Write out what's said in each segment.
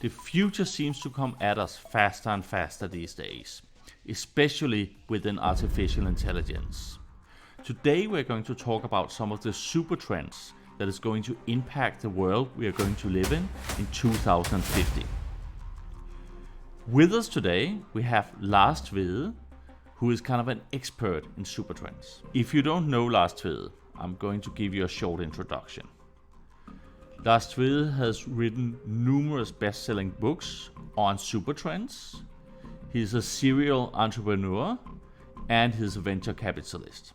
The future seems to come at us faster and faster these days, especially within artificial intelligence. Today we're going to talk about some of the super trends that is going to impact the world we are going to live in 2050. With us today we have Lars Tvede, who is kind of an expert in super trends. If you don't know Lars Tvede, I'm going to give you a short introduction. Lars Tvede has written numerous best-selling books on super trends. He's a serial entrepreneur and he's a venture capitalist.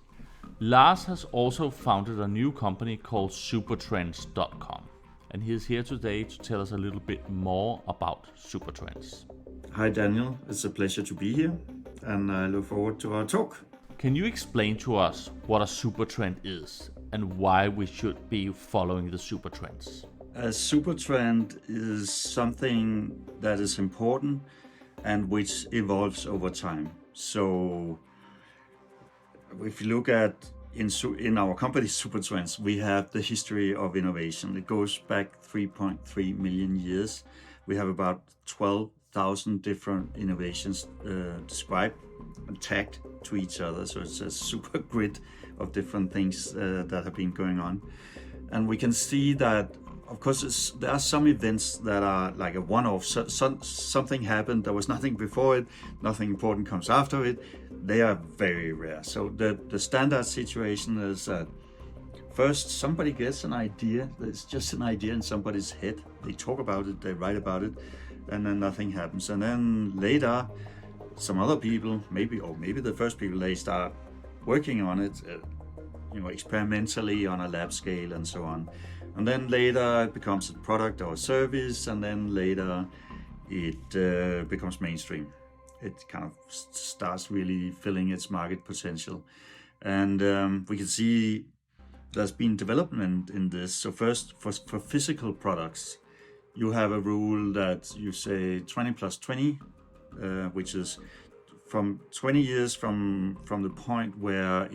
Lars has also founded a new company called supertrends.com, and he is here today to tell us a little bit more about super trends. Hi Daniel, it's a pleasure to be here and I look forward to our talk. Can you explain to us what a super trend is and why we should be following the super trends? A super trend is something that is important and which evolves over time. So if you look at in our company Supertrends, we have the history of innovation. It goes back 3.3 million years. We have about 12,000 different innovations described and tagged to each other. So it's a super grid of different things that have been going on. And we can see that, of course, there are some events that are like a one-off. Something happened, there was nothing before it, nothing important comes after it. They are very rare. So the standard situation is that first somebody gets an idea. It's just an idea in somebody's head. They talk about it, they write about it, and then nothing happens. And then later, some other people, maybe the first people, they start working on it, experimentally on a lab scale and so on. And then later it becomes a product or a service, and then later it becomes mainstream. It kind of starts really filling its market potential. And we can see there's been development in this. So first, for physical products, you have a rule that you say 20 plus 20, which is from 20 years from the point where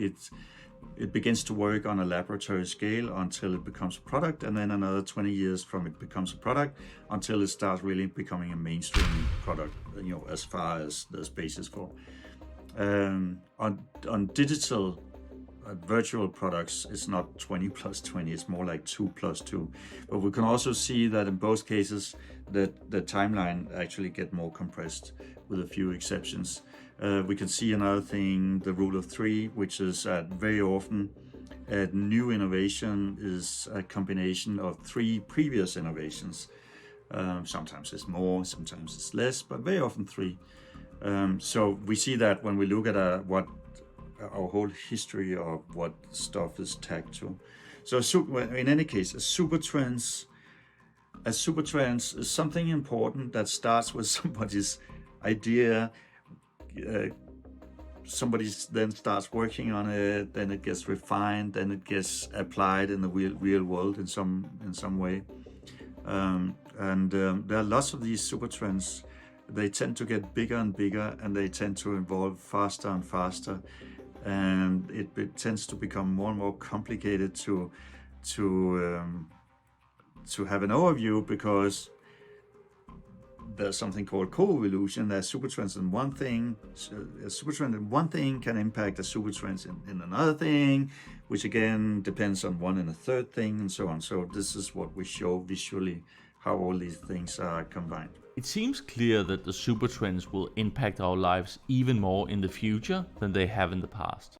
it begins to work on a laboratory scale until it becomes a product, and then another 20 years from it becomes a product until it starts really becoming a mainstream product, as far as there's basis for. On digital virtual products, it's not 20 plus 20, it's more like 2 plus 2. But we can also see that in both cases, the timeline actually get more compressed with a few exceptions. We can see another thing, the rule of 3, which is very often a new innovation is a combination of 3 previous innovations. Sometimes it's more, sometimes it's less, but very often 3. So we see that when we look at what our whole history of what stuff is tagged to. So in any case, a super trends is something important that starts with somebody's idea. Somebody then starts working on it, then it gets refined, then it gets applied in the real world in some way. There are lots of these super trends. They tend to get bigger and bigger, and they tend to evolve faster and faster, and it tends to become more and more complicated to have an overview, because there's something called co-evolution. There's super trends in one thing. A super trend in one thing can impact a super trend in another thing, which again depends on one and a third thing, and so on. So this is what we show visually, how all these things are combined. It seems clear that the super trends will impact our lives even more in the future than they have in the past.